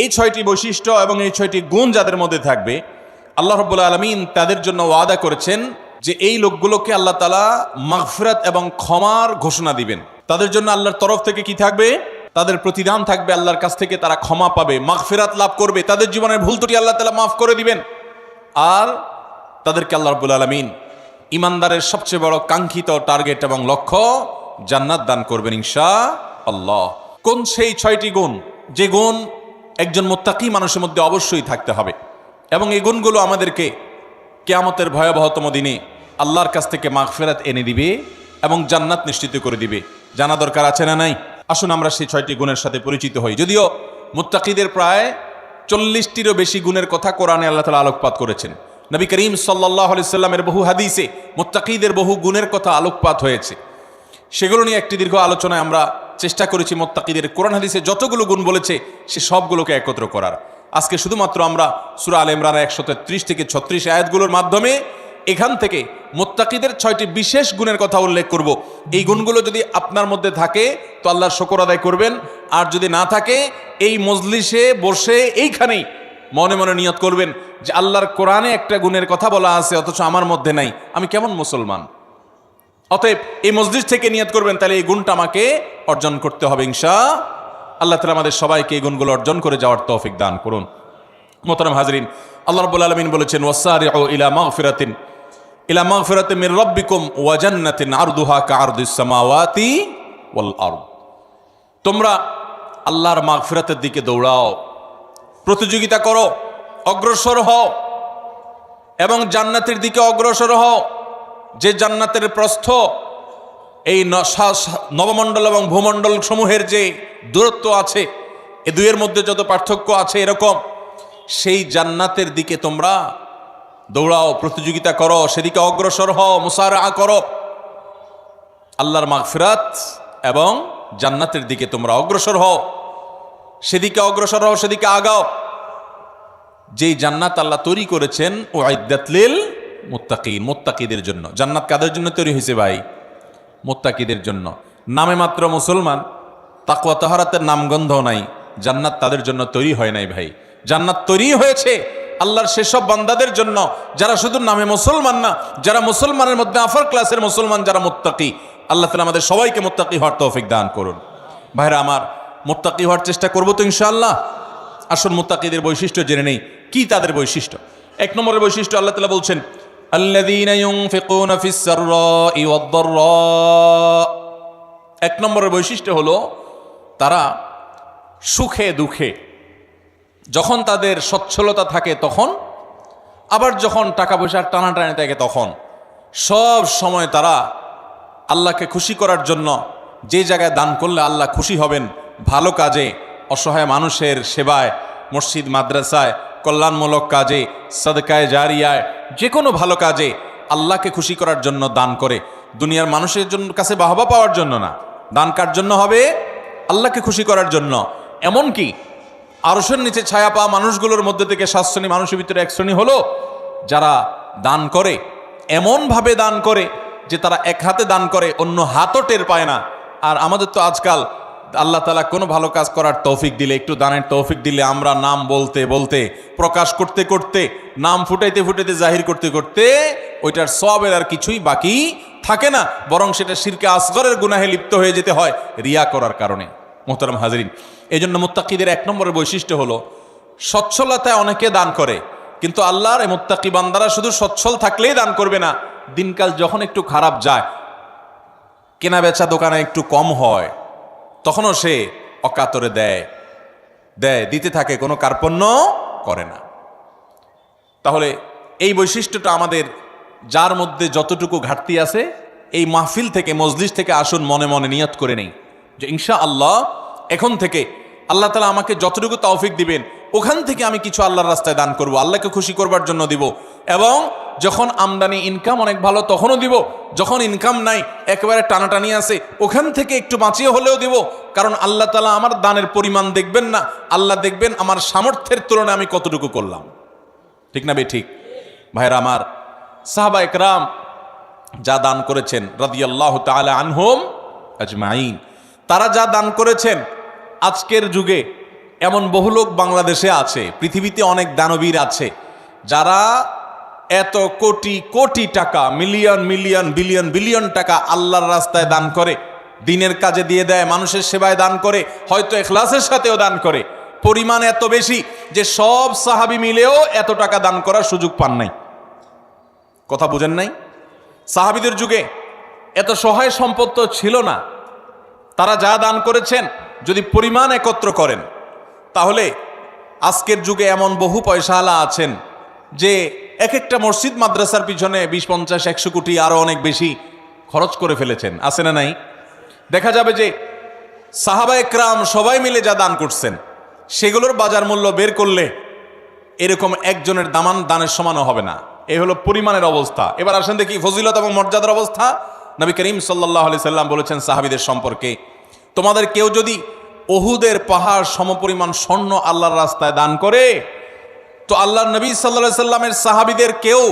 এই 6টি বৈশিষ্ট্য এবং এই 6টি গুণ যাদের মধ্যে থাকবে, আল্লাহ রাব্বুল আলামিন তাদের জন্য ওয়াদা করেছেন যে এই লোকগুলোকে আল্লাহ তাআলা মাগফিরাত এবং ক্ষমার ঘোষণা দিবেন। তাদের জন্য আল্লাহর তরফ থেকে কি থাকবে? তাদের প্রতিদান থাকবে, আল্লাহর কাছ থেকে তারা ক্ষমা পাবে, মাগফিরাত লাভ করবে, তাদের জীবনের ভুল ত্রুটি আল্লাহ তাআলা মাফ করে দিবেন। আর তাদেরকে আল্লাহ রাব্বুল আলামিন ইমানদারের সবচেয়ে বড় কাঙ্ক্ষিত টার্গেট এবং লক্ষ্য জান্নাত দান করবেন ইনশাআল্লাহ। কোন সেই 6টি গুণ, যে গুণ একজন মুত্তাকি মানুষের মধ্যে অবশ্যই থাকতে হবে, এবং এই গুণগুলো আমাদেরকে কিয়ামতের ভয়াবহতম দিনে আল্লাহর কাছ থেকে মাগফিরাত এনে দিবে এবং জান্নাত নিশ্চিত করে দিবে। জানা দরকার আছে না নাই? আসুন আমরা সেই 6টি গুণের সাথে পরিচিত হই। যদিও মুত্তাকিদের প্রায় 40টিরও বেশি গুণের কথা কোরআনে আল্লাহ তাআলা আলোকপাত করেছেন। নবী করিম সাল্লাল্লাহু আলাইহি সাল্লামের বহু হাদিসে মুত্তাকিদের বহু গুণের কথা আলোকপাত হয়েছে। সেগুলো নিয়ে একটি দীর্ঘ আলোচনায় আমরা চেষ্টা করেছি মুত্তাকিদের কোরআন হাদিসে যতগুলো গুণ বলেছে সে সবগুলোকে একত্র করার। আজকে শুধুমাত্র আমরা সূরা আলে ইমরানের 133 থেকে 36 আয়াতগুলোর মাধ্যমে এখান থেকে মুত্তাকিদের 6টি বিশেষ গুণের কথা উল্লেখ করব। এই গুণগুলো যদি আপনার মধ্যে থাকে তো আল্লাহর শুকর আদায় করবেন, আর যদি না থাকে এই মজলিসে বসে এইখানেই মনে মনে নিয়ত করবেন যে আল্লাহর কোরআনে একটা গুণের কথা বলা আছে অথচ আমার মধ্যে নাই, আমি কেমন মুসলমান। অতএব এই মসজিদ থেকে নিয়ত করবেন, তাহলে এই গুণটা আমাকে অর্জন করতে হবে ইনশাআল্লাহ তাআলা আমাদের সবাইকে এই গুণগুলো অর্জন করে যাওয়ার তৌফিক দান করুন। মোহতারাম হাজরিন, আল্লাহ রাব্বুল আলামিন বলেছেন ওয়াসারিউ ইলা মাগফিরাতিন মির রাব্বিকুম ওয়া জান্নাতিন আরদুহা কাআরদিস সামাওয়াতি ওয়াল আরদ। তোমরা আল্লাহর মাগফিরাতের দিকে দৌড়াও, প্রতিযোগিতা করো, অগ্রসর হও এবং জান্নাতের দিকে অগ্রসর হও। যে জান্নাতের প্রস্থ এই নবমণ্ডল এবং ভূমণ্ডল সমূহের যে দূরত্ব আছে, এ দুইয়ের মধ্যে যত পার্থক্য আছে এরকম, সেই জান্নাতের দিকে তোমরা দৌড়াও, প্রতিযোগিতা করো, সেদিকে অগ্রসর হও, মুসারাআ করো। আল্লাহর মাগফিরাত এবং জান্নাতের দিকে তোমরা অগ্রসর হও, সেদিকে অগ্রসর হও, সেদিকে আগাও। যেই জান্নাত আল্লাহ তৈরি করেছেন উইদ্দাত লিল মুত্তাকিন, মুত্তাকিদের জন্য। জান্নাত কাদের জন্য তৈরি হয়েছে ভাই? মুত্তাকিদের জন্য। নামে মাত্র মুসলমান, তাকওয়া তাহারাতের নামগন্ধ নাই, জান্নাত তাদের জন্য তৈরি হয় নাই ভাই। জান্নাত তৈরি হয়েছে আল্লাহর সেসব বান্দাদের জন্য যারা শুধু নামে মুসলমান না, যারা মুসলমানের মধ্যে আফার ক্লাসের মুসলমান, যারা মুত্তাকি। আল্লাহ তাআলা আমাদের সবাইকে মুত্তাকি হওয়ার তৌফিক দান করুন। ভাইরা আমার, মুত্তাকি হওয়ার চেষ্টা করবো তো ইনশাআল্লাহ। আসুন মুত্তাকিদের বৈশিষ্ট্য জেনে নেই। কি তাদের বৈশিষ্ট্য? 1 নম্বরের বৈশিষ্ট্য আল্লাহ তাআলা বলছেন আল্লাযীনা ইউনফিকুনা ফিস সাররাই ওয়াদ দাররা। 1 নম্বরের বৈশিষ্ট্য হলো তারা সুখে দুঃখে, যখন তাদের সচ্ছলতা থাকে তখন, আবার যখন টাকা পয়সার টানাটানি থাকে তখন, সব সময় তারা আল্লাহকে খুশি করার জন্য যে জায়গায় দান করলে আল্লাহ খুশি হবেন, ভালো কাজে, অসহায় মানুষের সেবায়, মসজিদ মাদ্রাসায়, কল্যাণমূলক কাজে, সাদকায়ে জারিয়ায়, যে কোনো ভালো কাজে আল্লাহকে খুশি করার জন্য দান করে। দুনিয়ার মানুষের জন্য কাছে বাহবা পাওয়ার জন্য না, দান কার জন্য হবে? আল্লাহকে খুশি করার জন্য। এমনকি আরশের নিচে ছায়া পাওয়া মানুষগুলোর মধ্যে থেকে 7 শ্রেণী মানুষের ভিতরে 1 শ্রেণী হলো যারা দান করে, এমনভাবে দান করে যে তারা এক হাতে দান করে, অন্য হাতও টের পায় না। আর আমাদের তো আজকাল আল্লাহ তাআলা কোনো ভালো কাজ করার তৌফিক দিলে, একটু দানের তৌফিক দিলে, আমরা নাম বলতে বলতে, প্রকাশ করতে করতে, নাম ফুটাইতে ফুটাইতে, জাহির করতে করতে ওইটার সওয়াবের আর কিছুই বাকি থাকে না, বরং সেটা শিরকে আসগরের গুনাহে লিপ্ত হয়ে যেতে হয় রিয়া করার কারণে। মোহতারাম হাজরিন, এই জন্য মুত্তাকিদের 1 নম্বরের বৈশিষ্ট্য হলো সচ্ছলতায় অনেকে দান করে, কিন্তু আল্লাহর এই মুত্তাকি বান্দারা শুধু সচ্ছল থাকলেই দান করবে না, দিনকাল যখন একটু খারাপ যায়, কেনা বেচা দোকানে একটু কম হয়, তখনও সে অকাতরে দেয়, দিতে থাকে, কোনো কার্পণ্য করে না। তাহলে এই বৈশিষ্ট্যটা আমাদের, যার মধ্যে যতটুকু ঘাটতি আছে, এই মাহফিল থেকে, মজলিস থেকে আসুন মনে মনে নিয়ত করে নেই যে ইনশাআল্লাহ এখন থেকে আল্লাহ তাআলা আমাকে যতটুকু তৌফিক দিবেন ওখান থেকে আমি কিছু আল্লাহর রাস্তায় দান করব, আল্লাহকে খুশি করবার জন্য দিব। এবং যখন আমদানি ইনকাম অনেক ভালো তখনও দিব, যখন ইনকাম নাই একেবারে টানাটানি আছে ওখান থেকে একটু বাঁচিয়ে হলেও দিব। কারণ আল্লাহ তাআলা আমার দানের পরিমাণ দেখবেন না, আল্লাহ দেখবেন আমার সামর্থ্যের তুলনায় আমি কতটুকু করলাম। ঠিক না বে ঠিক? ভাইরা আমার, সাহাবা একরাম যা দান করেছেন রাদিয়াল্লাহু তাআলা আনহুম আজমাইন, তারা যা দান করেছেন আজকের যুগে এমন বহু লোক বাংলাদেশে আছে, পৃথিবীতে অনেক দানবীর আছে যারা এত কোটি কোটি টাকা, মিলিয়ন মিলিয়ন বিলিয়ন বিলিয়ন টাকা আল্লাহর রাস্তায় দান করে, দিনের কাজে দিয়ে দেয়, মানুষের সেবায় দান করে, হয়তো ইখলাসের সাথেও দান করে। পরিমাণ এত বেশি যে সব সাহাবী মিলেও এত টাকা দান করার সুযোগ পান নাই। কথা বুঝেন নাই? সাহাবীদের যুগে এত সহায় সম্পদ তো ছিল না। তারা যা দান করেছেন যদি পরিমাণ একত্র করেন, তাহলে আজকের যুগে এমন বহু পয়সাওয়ালা আছেন যে এক একটা মসজিদ মাদ্রাসার পিছনে 20, 50, 100 কোটি আরো অনেক বেশি খরচ করে ফেলেছেন। আছে না নাই? দেখা যাবে যে সাহাবায়ে কেরাম সবাই মিলে যা দান করছেন সেগুলোর বাজার মূল্য বের করলে এরকম একজনের দানের সমানও হবে না। এই হলো পরিমাণের অবস্থা। এবার আসেন দেখি ফজিলত এবং মর্যাদার অবস্থা। নবী করিম সাল্লাল্লাহু আলাইহি সাল্লাম বলেছেন সাহাবীদের সম্পর্কে, তোমাদের কেউ যদি উহুদের পাহাড় সমপরিমাণ স্বর্ণ আল্লাহর রাস্তায় দান করে, তো আল্লাহর নবী সাল্লাল্লাহু আলাইহি সাল্লামের সাহাবীদের কেউ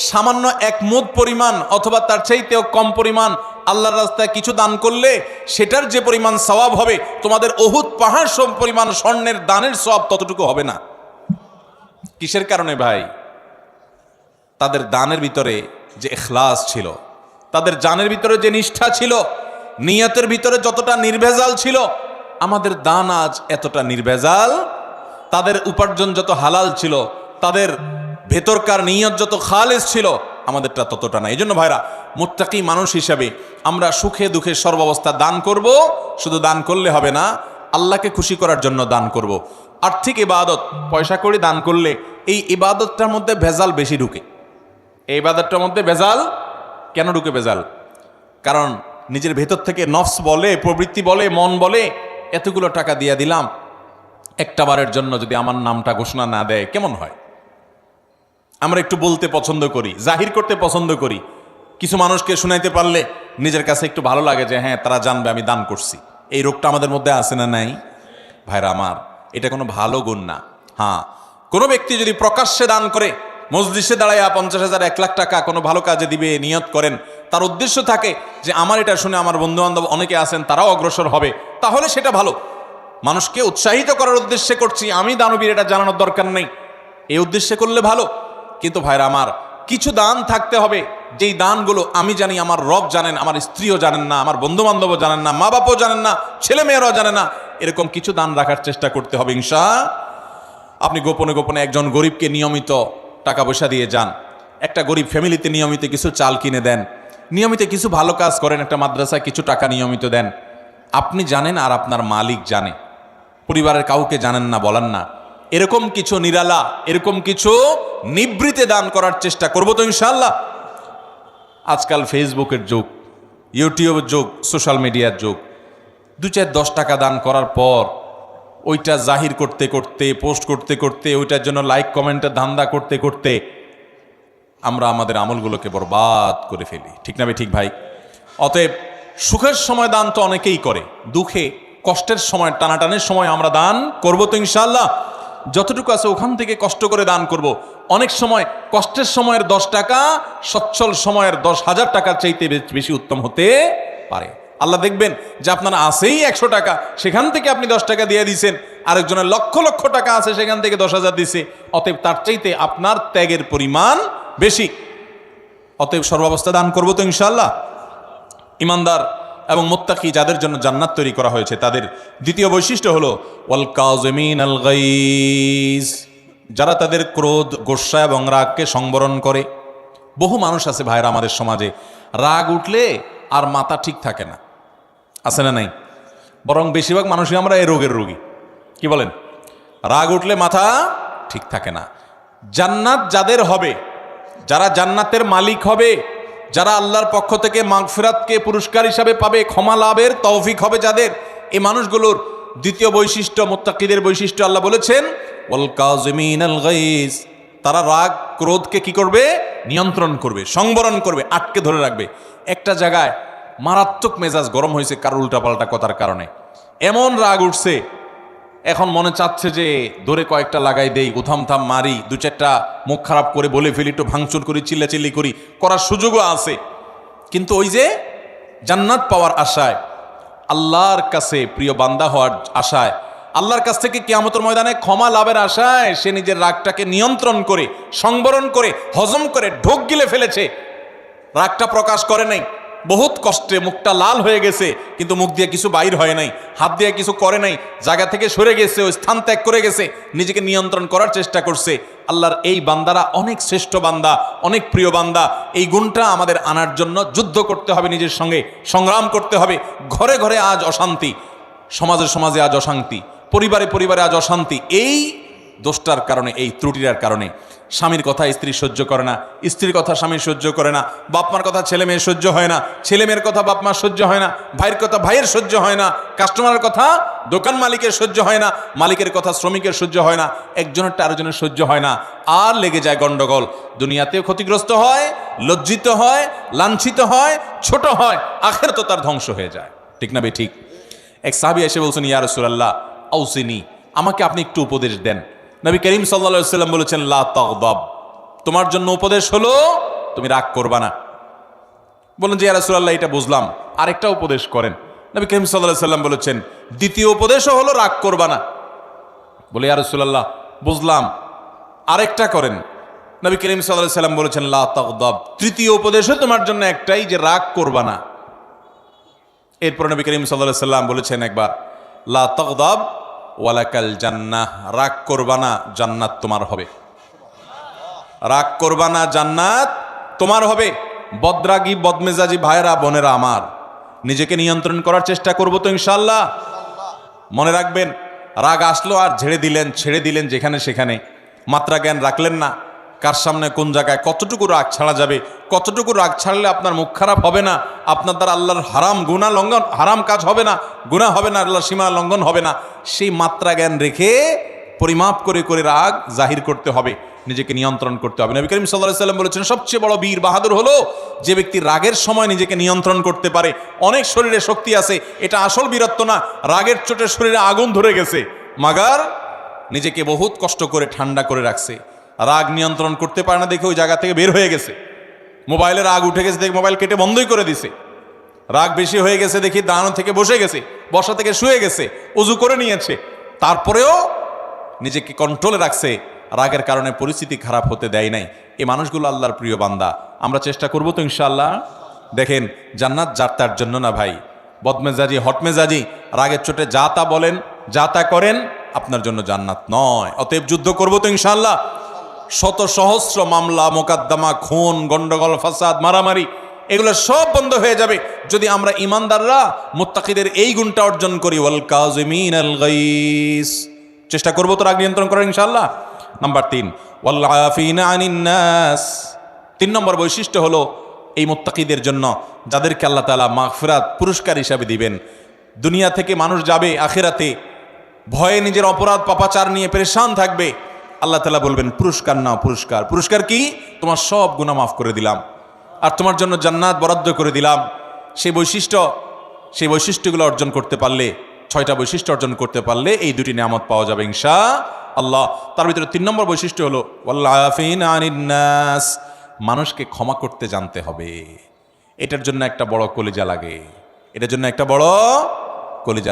সামান্য 1 মুদ পরিমাণ অথবা তার চাইতেও কম পরিমাণ আল্লাহর রাস্তায় কিছু দান করলে সেটার যে পরিমাণ সওয়াব হবে, তোমাদের উহুদ পাহাড় সম পরিমাণ স্বর্ণের দানের সওয়াব ততটুকু হবে না। কিসের কারণে ভাই? তাদের দানের ভিতরে যে ইখলাস ছিল, তাদের জানের ভিতরে যে নিষ্ঠা ছিল, নিয়তের ভিতরে যতটা নির্ভেজাল ছিল, আমাদের দান আজ এতটা নির্ভেজাল। তাদের উপার্জন যত হালাল ছিল, তাদের ভেতরকার নিয়ত যত খালেস ছিল, আমাদেরটা ততটা না। এই জন্য ভাইরা, মুত্তাকি মানুষ হিসাবে আমরা সুখে দুঃখে সর্বাবস্থা দান করব। শুধু দান করলে হবে না, আল্লাহকে খুশি করার জন্য দান করব। আর্থিক ইবাদত পয়সা করে দান করলে এই ইবাদতটার মধ্যে ভেজাল বেশি ঢুকে। এই ইবাদতটার মধ্যে ভেজাল কেন ঢুকে? ভেজাল কারণ নিজের ভেতর থেকে নফস বলে, প্রবৃত্তি বলে, মন বলে, এতগুলো টাকা দিয়ে দিলাম, একটা বারের জন্য যদি আমার নামটা ঘোষণা না দেয় কেমন হয়? আমরা একটু বলতে পছন্দ করি, জাহির করতে পছন্দ করি। কিছু মানুষকে শুনাইতে পারলে নিজের কাছে একটু ভালো লাগে যে হ্যাঁ, তারা জানবে আমি দান করছি। এই রোগটা আমাদের মধ্যে আছে না নাই? ভাইরা আমার, এটা কোনো ভালো গুণ না। হ্যাঁ, কোনো ব্যক্তি যদি প্রকাশ্যে দান করে, মজলিসে দাঁড়াইয়া 50,000, 1 লাখ টাকা কোনো ভালো কাজে দিবে নিয়ত করেন, তার উদ্দেশ্য থাকে যে আমার এটা শুনে আমার বন্ধু বান্ধব অনেকে আছেন তারাও অগ্রসর হবে, তাহলে সেটা ভালো। মানুষকে উৎসাহিত করার উদ্দেশ্যে করছি, আমি দানবীর এটা জানানোর দরকার নেই, এই উদ্দেশ্যে করলে ভালো। কিন্তু ভাইরা আমার, কিছু দান থাকতে হবে যেই দানগুলো আমি জানি, আমার রব জানেন, আমার স্ত্রীও জানেন না, আমার বন্ধু বান্ধবও জানেন না, মা বাপও জানেন না, ছেলে মেয়েরাও জানে না। এরকম কিছু দান রাখার চেষ্টা করতে হবে ইনশাআল্লাহ। আপনি গোপনে গোপনে একজন গরিবকে নিয়মিত টাকা পয়সা দিয়ে যান, একটা গরিব ফ্যামিলিতে নিয়মিত কিছু চাল কিনে দেন, নিয়মিত কিছু ভালো কাজ করেন, একটা মাদ্রাসায় কিছু টাকা নিয়মিত দেন। আপনি জানেন আর আপনার মালিক জানে, পরিবারের কাউকে জানেন না, বলেন না। এরকম কিছু নিরালা, এরকম কিছু নিবৃতে দান করার চেষ্টা করব তো ইনশাআল্লাহ। আজকাল ফেসবুকের যুগ, ইউটিউবের যুগ, সোশ্যাল মিডিয়ার যুগ। 2, 4, 10 টাকা দান করার পর ওইটা জাহির করতে করতে, পোস্ট করতে করতে, ওইটার জন্য লাইক কমেন্টের ধান্দা করতে করতে আমরা আমাদের আমলগুলোকে বরবাদ করে ফেলি। ঠিক না ঠিক ভাই? অতএব সুখের সময় দান তো অনেকেই করে, দুঃখে কষ্টের সময়, টানাটানের সময় আমরা দান করব তো ইনশাআল্লাহ। যতটুকু আছে ওখান থেকে কষ্ট করে দান করব। অনেক সময় কষ্টের সময়ের 10 টাকা সচ্ছল সময়ের 10,000 টাকার চাইতে বেশি উত্তম হতে পারে। আল্লাহ দেখবেন যে আপনার আছেই 100 টাকা, সেখান থেকে আপনি 10 টাকা দিয়ে দিয়েছেন, আরেকজনের লক্ষ লক্ষ টাকা আছে, সেখান থেকে 10,000 দিছে। অতএব তার চাইতে আপনার ত্যাগের পরিমাণ বেশি। অতএব সর্বাবস্থা দান করব তো ইনশাআল্লাহ। ইমানদার এবং মুত্তাকি যাদের জন্য জান্নাত তৈরি করা হয়েছে, তাদের দ্বিতীয় বৈশিষ্ট্য হলো ওয়াল কাযিমিনাল গাইজ, যারা তাদের ক্রোধ, গোসা এবং রাগকে সংবরণ করে। বহু মানুষ আছে ভাইরা আমাদের সমাজে, রাগ উঠলে আর মাথা ঠিক থাকে না, আছে না নাই? বরং বেশিরভাগ মানুষই আমরা এই রোগের রোগী। কি বলেন? রাগ উঠলে মাথা ঠিক থাকে না। জান্নাত যাদের হবে, যারা জান্নাতের মালিক হবে, যারা আল্লাহর পক্ষ থেকে মাগফিরাতকে পুরস্কার হিসাবে পাবে, ক্ষমা লাভের তৌফিক হবে যাদের, এই মানুষগুলোর দ্বিতীয় বৈশিষ্ট্য, মুত্তাকিদের বৈশিষ্ট্য আল্লাহ বলেছেন ওয়াল কাযিমিনাল গাইজ, তারা রাগ ক্রোধকে কি করবে? নিয়ন্ত্রণ করবে, সংবরণ করবে, আটকে ধরে রাখবে। একটা জায়গায় মারাত্মক মেজাজ গরম হয়েছে কারো উল্টাপাল্টা কথার কারণে, এমন রাগ উঠছে, এখন মনে চাচ্ছে যে ধরে কয়েকটা লাগাই দেই, উথাম থাম মারি, 2-4টা মুখ খারাপ করে বলে ফেলি, একটু ভাঙচুর করি, চিল্লাচিল্লি করি, করার সুযোগও আছে। কিন্তু ওই যে জান্নাত পাওয়ার আশায়, আল্লাহর কাছে প্রিয় বান্দা হওয়ার আশায় আল্লাহর কাছ থেকে কিয়ামতের ময়দানে ক্ষমা লাভের আশায় সে নিজের রাগটাকে নিয়ন্ত্রণ করে, সংবরণ করে, হজম করে ঢোক গিলে ফেলেছে, রাগটা প্রকাশ করে নাই, বহুত কষ্টে মুখটা লাল হয়ে গেছে, কিন্তু মুখ দিয়ে কিছু বাইর হয় নাই, হাত দিয়ে কিছু করে নাই, জায়গা থেকে সরে গেছে, ওই স্থান ত্যাগ করে গেছে, নিজেকে নিয়ন্ত্রণ করার চেষ্টা করছে। আল্লাহর এই বান্দারা অনেক শ্রেষ্ঠ বান্দা, অনেক প্রিয় বান্দা। এই গুণটা আমাদের আনার জন্য যুদ্ধ করতে হবে, নিজের সঙ্গে সংগ্রাম করতে হবে। ঘরে ঘরে আজ অশান্তি, সমাজে সমাজে আজ অশান্তি, পরিবারে পরিবারে আজ অশান্তি। এই দোষটার কারণে, এই ত্রুটির কারণে। স্বামীর কথা স্ত্রী সহ্য করে না, স্ত্রীর কথা স্বামী সহ্য করে না, বাপমার কথা ছেলে মেয়ে সহ্য হয় না, ছেলে মেয়ের কথা বাপমা সহ্য হয় না, ভাইয়ের কথা ভাইয়ের সহ্য হয় না, কাস্টমারের কথা দোকান মালিকের সহ্য হয় না, মালিকের কথা শ্রমিকের সহ্য হয় না, একজনের আরেকজনের সহ্য হয় না, আর লেগে যায় গন্ডগোল। দুনিয়াতেও ক্ষতিগ্রস্ত হয়, লজ্জিত হয়, লাঞ্ছিত হয়, ছোট হয়, আখিরাতে তার ধ্বংস হয়ে যায়। ঠিক না বে ঠিক? এক সাহাবী এসে বলছেন, ইয়া রাসূলুল্লাহ আউসিনি, আমাকে আপনি একটু উপদেশ দেন। নবী করিম সাল্লাল্লাহু আলাইহি ওয়াসাল্লাম বলেছেন, লা তাগদাব, তোমার জন্য উপদেশ হলো তুমি রাগ করবা না। বলেন যে ইয়া রাসূলুল্লাহ এটা বুঝলাম, আরেকটা উপদেশ করেন। নবী করিম সাল্লাল্লাহু আলাইহি ওয়াসাল্লাম বলেছেন, দ্বিতীয় উপদেশও হলো রাগ করবা না। বলে ইয়া রাসূলুল্লাহ বুঝলাম, আরেকটা করেন। নবী করিম সাল্লাল্লাহু আলাইহি ওয়াসাল্লাম বলেছেন, লা তাগদাব, তৃতীয় উপদেশও তোমার জন্য একটাই, যে রাগ করবা না। এরপর নবী করিম সাল্লাল্লাহু আলাইহি ওয়াসাল্লাম বলেছেন একবার, লা তাগদাব ওয়ালাকাল জান্নাহ, রাগ করবা না, জান্নাত তোমার হবে। রাগ করবা না, জান্নাত তোমার হবে। বদরাগী বদমেজাজি ভাইরা বোনেরা আমার, নিজেকে নিয়ন্ত্রণ করার চেষ্টা করব তো ইনশাআল্লাহ। মনে রাখবেন, রাগ আসলো আর ছেড়ে দিলেন যেখানে সেখানে, মাত্রা জ্ঞান রাখলেন না, কার সামনে কোন জায়গায় কতটুকু রাগ ছাড়া যাবে, কতটুকু রাগ ছাড়লে আপনার মুখ খারাপ হবে না, আপনার দ্বারা আল্লাহর হারাম কাজ হবে না, গুনাহ হবে না, আল্লাহর সীমা লঙ্ঘন হবে না, সেই মাত্রা জ্ঞান রেখে পরিমাপ করে করে রাগ জাহির করতে হবে, নিজেকে নিয়ন্ত্রণ করতে হবে। নবী করিম সাল্লাল্লাহু আলাইহি ওয়াসাল্লাম বলেছেন, সবচেয়ে বড় বীর বাহাদুর হলো যে ব্যক্তি রাগের সময় নিজেকে নিয়ন্ত্রণ করতে পারে। অনেক শরীরে শক্তি আছে, এটা আসল বীরত্ব না, রাগের চোটে শরীরে আগুন ধরে গেছে, মাগার নিজেকে বহুত কষ্ট করে ঠান্ডা করে রাখছে। রাগ নিয়ন্ত্রণ করতে পারে না দেখে ওই জায়গা থেকে বের হয়ে গেছে, মোবাইলে রাগ উঠে গেছে দেখে মোবাইল কেটে বন্ধই করে দিছে, রাগ বেশি হয়ে গেছে দেখি দাঁড়ানো থেকে বসে গেছে, বসা থেকে শুয়ে গেছে, ওযু করে নিয়েছে, তারপরেও নিজেকে কন্ট্রোলে রাখছে, রাগের কারণে পরিস্থিতি খারাপ হতে দেয় নাই। এই মানুষগুলো আল্লাহর প্রিয় বান্দা। আমরা চেষ্টা করবো তো ইনশাআল্লাহ। দেখেন, জান্নাত যার তার জন্য না ভাই। বদমেজাজি হটমেজাজি রাগের চোটে যা তা বলেন, যা তা করেন, আপনার জন্য জান্নাত নয়। অতএব যুদ্ধ করবো তো ইনশাআল্লাহ। শত সহস্র মামলা মোকদ্দমা, খুন, গন্ডগোল, ফাসাদ, মারামারি, এগুলো সব বন্ধ হয়ে যাবে যদি আমরা ইমানদাররা মুত্তাকিদের এই গুণটা অর্জন করি, ওয়াল কাযিমিনাল গাইস। চেষ্টা করবো তো রাগ নিয়ন্ত্রণ করার ইনশাআল্লাহ। নাম্বার 3, ওয়াল আফিনা আনিন নাস। 3 নম্বর বৈশিষ্ট্য হলো এই মুত্তাকিদের জন্য, যাদেরকে আল্লাহ তাআলা মাগফিরাত পুরস্কার হিসাবে দিবেন। দুনিয়া থেকে মানুষ যাবে আখিরাতে ভয়ে নিজের অপরাধ পাপাচার নিয়ে পেরেশান থাকবে, আল্লাহ তাআলা বলবেন পুরস্কার নাও, পুরস্কার। পুরস্কার কি? তোমার সব গুনাহ মাফ করে দিলাম আর তোমার জন্য জান্নাত বরাদ্দ করে দিলাম। সেই বৈশিষ্ট্যগুলো অর্জন করতে পারলে, 6টা বৈশিষ্ট্য অর্জন করতে পারলে এই 2টি নিয়ামত পাওয়া যাবে ইনশাআল্লাহ। তার ভিতরে 3 নম্বর বৈশিষ্ট্য হলো ওয়াল আফিনা আনিন নাস, মানুষকে ক্ষমা করতে জানতে হবে। এটার জন্য একটা বড় কলিজা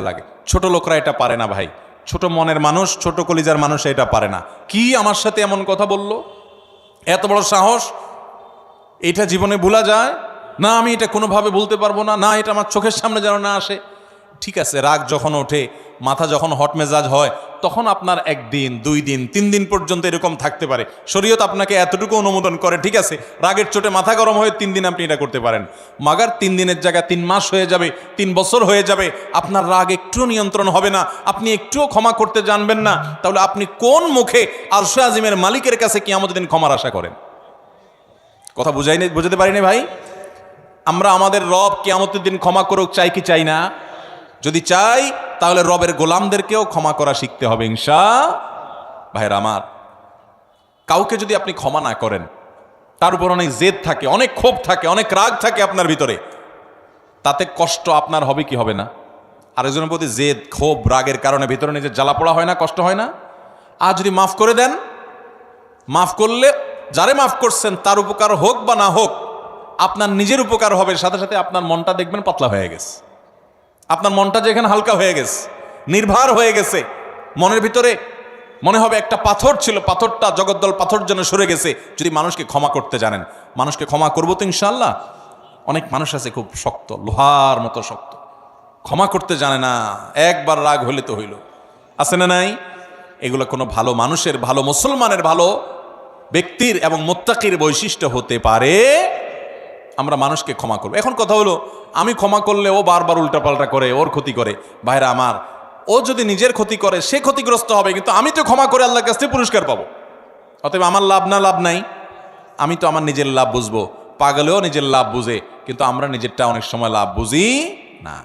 লাগে, ছোট লোকরা এটা পারে না ভাই, ছোট মনের মানুষ, ছোট কলিজার মানুষ এটা পারে না। কি আমার সাথে এমন কথা বলল, এত বড় সাহস, এটা জীবনে ভোলা যায় না, আমি এটা কোনোভাবে বলতে পারবো না, না এটা আমার চোখের সামনে যেন না আসে। ঠিক আছে, রাগ যখন ওঠে, মাথা যখন হটমেজাজ হয়, তখন আপনার 1 দিন 2 দিন 3 দিন পর্যন্ত এরকম থাকতে পারে। শরীয়ত আপনাকে এতটুকু অনুমোদন করে, ঠিক আছে, রাগের চোটে মাথা গরম হয়ে 3 দিন আপনি এটা করতে পারেন। মাগার 3 দিনের জায়গায় 3 মাস হয়ে যাবে, 3 বছর হয়ে যাবে, আপনার রাগ একটুও নিয়ন্ত্রণ হবে না, আপনি একটুও ক্ষমা করতে জানবেন না, তাহলে আপনি কোন মুখে আরশে আজিমের মালিকের কাছে কিয়ামতের দিন ক্ষমার আশা করেন? কথা বুঝাতে পারিনি ভাই? আমরা আমাদের রব কিয়ামতের দিন ক্ষমা করুক চাই কি চাই না? যদি চাই তাহলে রবের গোলামদেরকেও ক্ষমা করা শিখতে হবে ভাইরা আমার। কাউকে যদি আপনি ক্ষমা না করেন, তার উপর অনেক জেদ থাকে, অনেক ক্ষোভ থাকে, অনেক রাগ থাকে আপনার ভিতরে, তাতে কষ্ট আপনার হবে কি হবে না? আরেকজনের প্রতি জেদ ক্ষোভ রাগের কারণে ভিতরে নিজের জ্বালা পোড়া হয় না, কষ্ট হয় না? আর যদি মাফ করে দেন, মাফ করলে যারে মাফ করছেন তার উপকার হোক বা না হোক, আপনার নিজের উপকার হবে, সাথে সাথে আপনার মনটা দেখবেন পাতলা হয়ে গেছে, আপনার মনটা যেখানে হালকা হয়ে গেছে, নির্ভার হয়ে গেছে, মনের ভিতরে মনে হবে একটা পাথর ছিল, পাথরটা জগদ্দল পাথর যেন সরে গেছে, যদি মানুষকে ক্ষমা করতে জানেন। মানুষকে ক্ষমা করবো তো ইনশাআল্লাহ। অনেক মানুষ আছে খুব শক্ত, লোহার মতো শক্ত, ক্ষমা করতে জানে না, একবার রাগ হইলে তো হইল, আছে না নাই? এগুলো কোনো ভালো মানুষের, ভালো মুসলমানের, ভালো ব্যক্তির এবং মুত্তাকির বৈশিষ্ট্য হতে পারে। আমরা মানুষকে ক্ষমা করবো। এখন কথা হলো, আমি ক্ষমা করলে ও বারবার উল্টাপাল্টা করে, ওর ক্ষতি করে। ভাইরা আমার, ও যদি নিজের ক্ষতি করে সে ক্ষতিগ্রস্ত হবে, কিন্তু আমি তো ক্ষমা করে আল্লাহর কাছ থেকে পুরস্কার পাবো। অতএব আমার লাভ না লাভ নাই, আমি তো আমার নিজের লাভ বুঝবো। পাগলেও নিজের লাভ বুঝে, কিন্তু আমরা নিজেরটা অনেক সময় লাভ বুঝি না।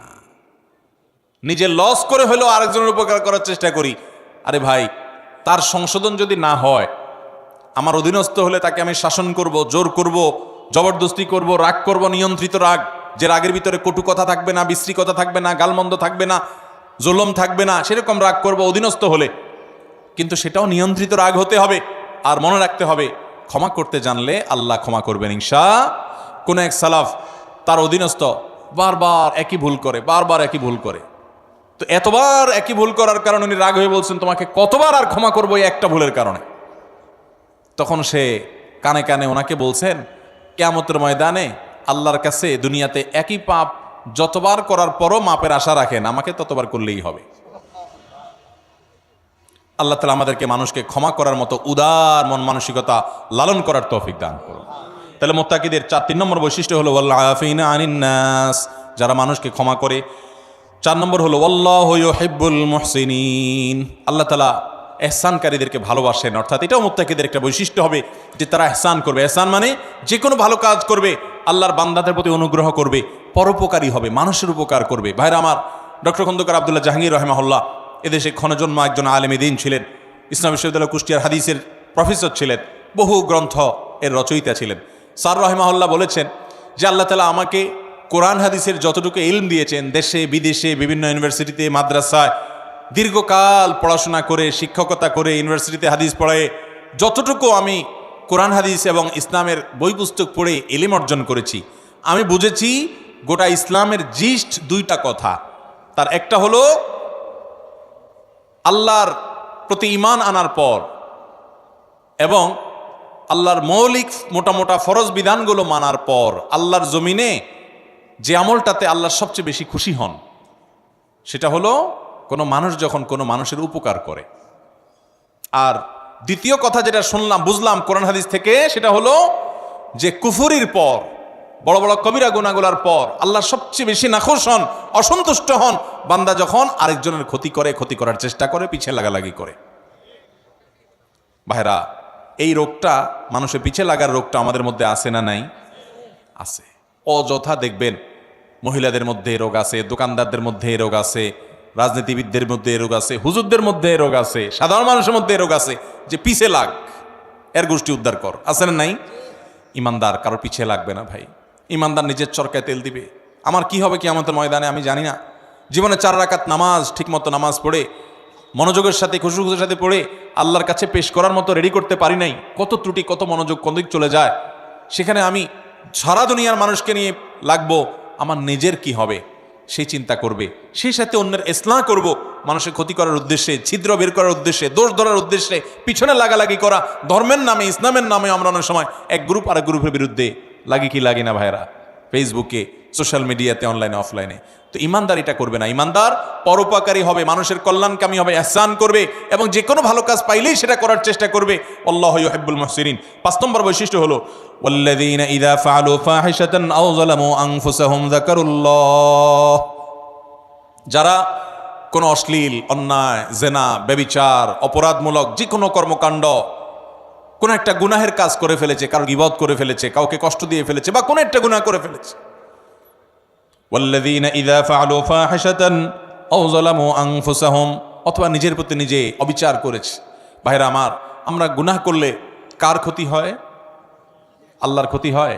নিজের লস করে হলেও আরেকজনের উপকার করার চেষ্টা করি। আরে ভাই, তার সংশোধন যদি না হয়, আমার অধীনস্থ হলে তাকে আমি শাসন করব, জোর করব, জবরদস্তি করব, রাগ করব, নিয়ন্ত্রিত রাগ, যে রাগের ভিতরে কটু কথা থাকবে না, বিশ্রী কথা থাকবে না, গালমন্দ থাকবে না, জুলুম থাকবে না, সেরকম রাগ করব অধীনস্থ হলে। কিন্তু সেটাও নিয়ন্ত্রিত রাগ হতে হবে। আর মনে রাখতে হবে, ক্ষমা করতে জানলে আল্লাহ ক্ষমা করবেন ইনশাআল্লাহ। কোন এক সালাফ, তার অধীনস্থ বারবার একই ভুল করে, বারবার একই ভুল করে। তো এতবার একই ভুল করার কারণে উনি রাগ হয়ে বলছেন, তোমাকে কতবার আর ক্ষমা করবো এই একটা ভুলের কারণে? তখন সে কানে কানে ওনাকে বলছেন, কিয়ামতের ময়দানে আল্লাহর কাছে দুনিয়াতে একই পাপ যতবার করার পরও মাপের আশা রাখেন, আমাকে ততবার করলেই হবে। আল্লাহ তাআলা আমাদেরকে মানুষকে ক্ষমা করার মতো উদার মন মানসিকতা লালন করার তৌফিক দান করুন। তাহলে মুত্তাকিদের 3 নম্বর বৈশিষ্ট্য হলো ওয়াল আফিনা আনিন নাস, যারা মানুষকে ক্ষমা করে। 4 নম্বর হলো আল্লাহু ইউহিব্বুল মুহসিনিন, আল্লাহ তাআলা ইহসানকারীদেরকে ভালোবাসেন। অর্থাৎ এটাও মুত্তাকিদের একটা বৈশিষ্ট্য হবে যে তারা ইহসান করবে। ইহসান মানে যে কোনো ভালো কাজ করবে, আল্লাহর বান্দাদের প্রতি অনুগ্রহ করবে, পরোপকারী হবে, মানুষের উপকার করবে। ভাইরা আমার, ডক্টর খন্দকার আব্দুল্লাহ জাহাঙ্গীর রাহিমাহুল্লাহ এদেশে ক্ষণজন্ম একজন আলেমে দ্বীন ছিলেন, ইসলাম বিশ্ববিদ্যালয় কুষ্টিয়ার হাদিসের প্রফেসর ছিলেন, বহু গ্রন্থ এর রচয়িতা ছিলেন। স্যার রাহিমাহুল্লাহ বলেছেন যে আল্লাহ তাআলা আমাকে কোরআন হাদিসের যতটুকু ইলম দিয়েছেন, দেশে বিদেশে বিভিন্ন ইউনিভার্সিটিতে মাদ্রাসায় দীর্ঘকাল পড়াশোনা করে, শিক্ষকতা করে, ইউনিভার্সিটিতে হাদিস পড়ে, যতটুকু আমি কোরআন হাদিস এবং ইসলামের বই পুস্তক পড়ে ইলম অর্জন করেছি, আমি বুঝেছি গোটা ইসলামের জিস্ট 2টা কথা। তার একটা হলো আল্লাহর প্রতি ঈমান আনার পর এবং আল্লাহর মৌলিক মোটা মোটা ফরজ বিধানগুলো মানার পর আল্লাহর জমিনে যে আমলটাতে আল্লাহ সবচেয়ে বেশি খুশি হন, সেটা হলো কোনো মানুষ যখন কোনো মানুষের উপকার করে। আর দ্বিতীয় কথা যেটা শুনলাম, বুঝলাম কোরআন হাদিস থেকে, সেটা হলো যে কুফরির পর, বড় বড় কবিরা গুনাহগুলোর পর আল্লাহ সবচেয়ে বেশি নাখুশ হন, অসন্তুষ্ট হন বান্দা যখন আরেকজনের ক্ষতি করে, ক্ষতি করার চেষ্টা করে, পিছে লাগালাগি করে। ভাইরা, এই রোগটা, মানুষের পিছে লাগার রোগটা আমাদের মধ্যে আছে না নাই? আছে। অযথা দেখবেন মহিলাদের মধ্যে রোগ আছে, দোকানদারদের মধ্যে রোগ আছে, রাজনীতিবিদদের মধ্যে রোগ আছে, হুজুরদের মধ্যে রোগ আছে, সাধারণ মানুষের মধ্যে রোগ আছে, যে পিছে লাগ, এর গোষ্ঠী উদ্ধার কর, আছে না নাই? ইমানদার কারোর পিছে লাগবে না ভাই। ইমানদার নিজের চরকায় তেল দিবে। আমার কি হবে কিয়ামতের ময়দানে আমি জানি না। জীবনে 4 রাকাত নামাজ ঠিকমতো নামাজ পড়ে, মনোযোগের সাথে, খুশুখুশুর সাথে পড়ে আল্লাহর কাছে পেশ করার মতো রেডি করতে পারি নাই। কত ত্রুটি, কত মনোযোগ কোন দিক চলে যায়। সেখানে আমি সারা দুনিয়ার মানুষকে নিয়ে লাগবো, আমার নিজের কি হবে সেই চিন্তা করবে, সেই সাথে অন্যের ইসলাহ করব, মানুষের ক্ষতি করার উদ্দেশ্যে, ছিদ্র বের করার উদ্দেশ্যে, দোষ ধরার উদ্দেশ্যে পিছনে লাগালাগি করা। ধর্মের নামে, ইসলামের নামে আমরা অনেক সময় এক গ্রুপ আরেক গ্রুপের বিরুদ্ধে লাগি কি লাগি না ভাইরা, ফেসবুকে, সোশ্যাল মিডিয়াতে, অনলাইনে, অফলাইনে। তো ইমানদার এটা করবে না। ইমানদার পরোপকারী হবে, মানুষের কল্যাণকামী হবে, ইহসান করবে এবং যে কোনো ভালো কাজ পাইলেই সেটা করার চেষ্টা করবে। আল্লাহু ইউহিব্বুল মুহসিনিন। 5 নম্বর বৈশিষ্ট্য হলো ওয়াল্লাযীনা ইযা ফাআলু ফাহিশাতান আও যালামু আনফুসাহুম যাকারুল্লাহ, যারা কোনো অশ্লীল, অন্যায়, জেনা, ব্যভিচার, অপরাধমূলক যে কোনো কর্মকাণ্ড, কোনো একটা গুনাহের কাজ করে ফেলেছে, কারো গীবত করে ফেলেছে, কাউকে কষ্ট দিয়ে ফেলেছে, বা কোনো একটা গুনাহ করে ফেলেছে। ওয়াল্লাযীনা ইযা ফাআলু ফাহিশাতান আও যালামু আনফুসাহুম, অথবা নিজের প্রতি নিজে অবিচার করেছে। ভাইরা আমার, আমরা গুনাহ করলে কার ক্ষতি হয়? আল্লাহর ক্ষতি হয়।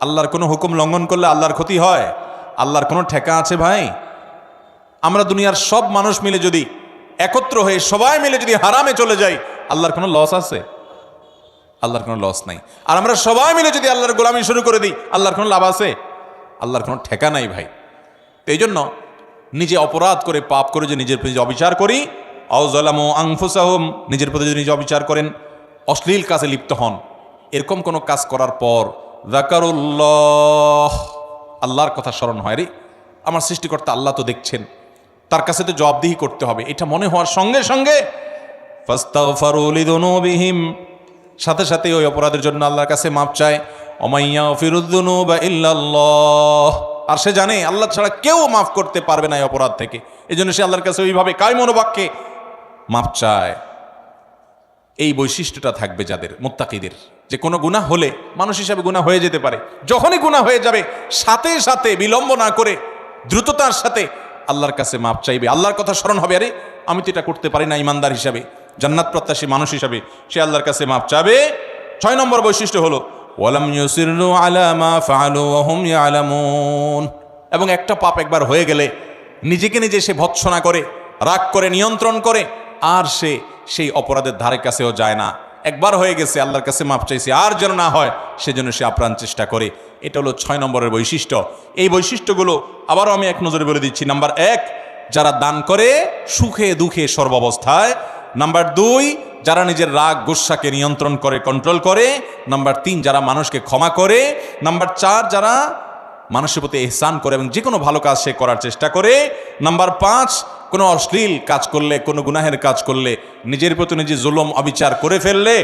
আল্লাহর কোনো হুকুম লঙ্ঘন করলে আল্লাহর ক্ষতি হয়। আল্লাহর কোনো ঠেকা আছে ভাই? আমরা দুনিয়ার সব মানুষ মিলে যদি একত্র হয়ে সবাই মিলে যদি হারামে চলে যাই, আল্লাহর কোনো লস আছে? আল্লাহর কোনো লস নাই। আর আমরা সবাই মিলে যদি আল্লাহর গোলামি শুরু করে দিই, আল্লাহর কোনো লাভ আছে? আল্লাহর কোনো ঠেকা নাই ভাই। তো এই জন্য নিজে অপরাধ করে, পাপ করে যে নিজের প্রতি অবিচার করি, আও যালামু আনফুসাহুম, নিজের প্রতি যদি নিজে অবিচার করেন, অশ্লীল কাজে লিপ্ত হন, এরকম কোনো কাজ করার পর যাকারুল্লাহ, আল্লাহর কথা স্মরণ হয়, রে আমার সৃষ্টিকর্তা আল্লাহ তো দেখছেন, তার কাছে তো জবাবদিহি করতে হবে, এটা মনে হওয়ার সঙ্গে সঙ্গে ফাস্তাগফারু লিযুনুবিহিম, সাথে সাথে ওই অপরাধের জন্য আল্লাহর কাছে মাপ চায়। ওয়া ইয়াগফিরুয যুনুবা ইল্লাল্লাহ, আর সে জানে আল্লাহ ছাড়া কেউ মাফ করতে পারবে না এই অপরাধ থেকে, এই জন্য সে আল্লাহর কাছে ওইভাবে কায় মনোবাক্যে মাপ চায়। এই বৈশিষ্ট্যটা থাকবে যাদের, মুত্তাকিদের, যে কোনো গুনাহ হলে মানুষ হিসাবে গুনাহ হয়ে যেতে পারে, যখনই গুনাহ হয়ে যাবে সাথে সাথে বিলম্ব না করে দ্রুততার সাথে আল্লাহর কাছে মাপ চাইবে, আল্লাহর কথা স্মরণ হবে, আরে আমি তো এটা করতে পারি না, ইমানদার হিসাবে, জান্নাত প্রত্যাশী মানুষ হিসাবে সে আল্লাহর কাছে মাপ চাবে। 6 নম্বর বৈশিষ্ট্য হলো ওয়ালাম ইউসিরু আলা মা ফাআলু ওয়া হুম ইয়ালামুন, এবং একটা পাপ একবার হয়ে গেলে নিজেকে নিজে সে ভৎসনা করে, রাগ করে, নিয়ন্ত্রণ করে, আর সে সেই অপরাধের ধারে কাছেও যায় না। একবার হয়ে গেছে, আল্লাহর কাছে মাপ চাইছে, আর যেন না হয় সেজন্য সে আপ্রাণ চেষ্টা করে। এটা হলো 6 নম্বরের বৈশিষ্ট্য। এই বৈশিষ্ট্যগুলো আবারও আমি এক নজরে বলে দিচ্ছি। নাম্বার 1, যারা দান করে সুখে দুঃখে সর্বাবস্থায়। নাম্বার 2, যারা নিজের রাগ গুসাকে নিয়ন্ত্রণ করে, কন্ট্রোল করে। নাম্বার 3, যারা মানুষকে ক্ষমা করে। নাম্বার 4, যারা মানুষের প্রতি ইহসান করে এবং যে কোনো ভালো কাজ সে করার চেষ্টা করে। নাম্বার 5, কোনো অশ্লীল কাজ করলে, কোনো গুনাহের কাজ করলে, নিজের প্রতি নিজে জুলুম অবিচার করে ফেললে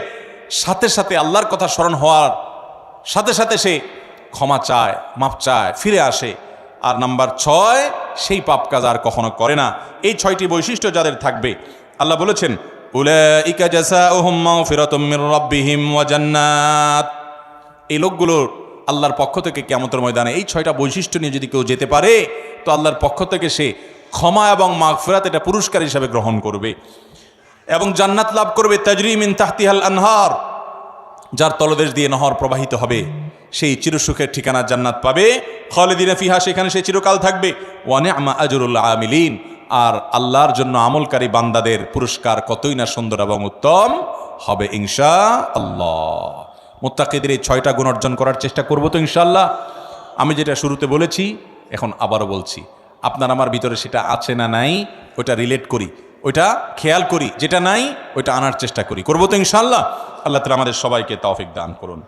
সাথে সাথে আল্লাহর কথা স্মরণ হওয়ার সাথে সাথে সে ক্ষমা চায়, মাপ চায়, ফিরে আসে। আর নাম্বার 6, সেই পাপ কাজ আর কখনো করে না। এই 6টি বৈশিষ্ট্য যাদের থাকবে, আল্লাহ বলেছেন উলাইকা জাযাউহুম মাগফিরাতুম মির রাব্বিহিম ওয়া জান্নাত, এই লোকগুলোর আল্লাহর পক্ষ থেকে কিয়ামতের ময়দানে এই 6টা বৈশিষ্ট্য নিয়ে যদি কেউ যেতে পারে, তো আল্লাহর পক্ষ থেকে সে ক্ষমা এবং মাগফিরাত এটা পুরস্কার হিসাবে গ্রহণ করবে এবং জান্নাত লাভ করবে। তাজরি মিন তাহতিহাল আনহার, যার তলদেশ দিয়ে নহর প্রবাহিত হবে, সেই চিরসুখের ঠিকানা জান্নাত পাবে। খালিদিনা ফিহা, সেখানে সে চিরকাল থাকবে। ওয়া নি'মা আজরুল আমিলিন, আর আল্লাহর জন্য আমলকারী বান্দাদের পুরস্কার কতই না সুন্দর এবং উত্তম হবে ইনশাআল্লাহ। মুত্তাকিদের এই 6টা গুণ অর্জন করার চেষ্টা করব তো ইনশাআল্লাহ। আমি যেটা শুরুতে বলেছি এখন আবারও বলছি, আপনার আমার ভিতরে সেটা আছে না নাই ওইটা রিলেট করি, ওইটা খেয়াল করি, যেটা নাই ওইটা আনার চেষ্টা করি, করবো তো ইনশাআল্লাহ। আল্লাহ তাআলা আমাদের সবাইকে তৌফিক দান করুন।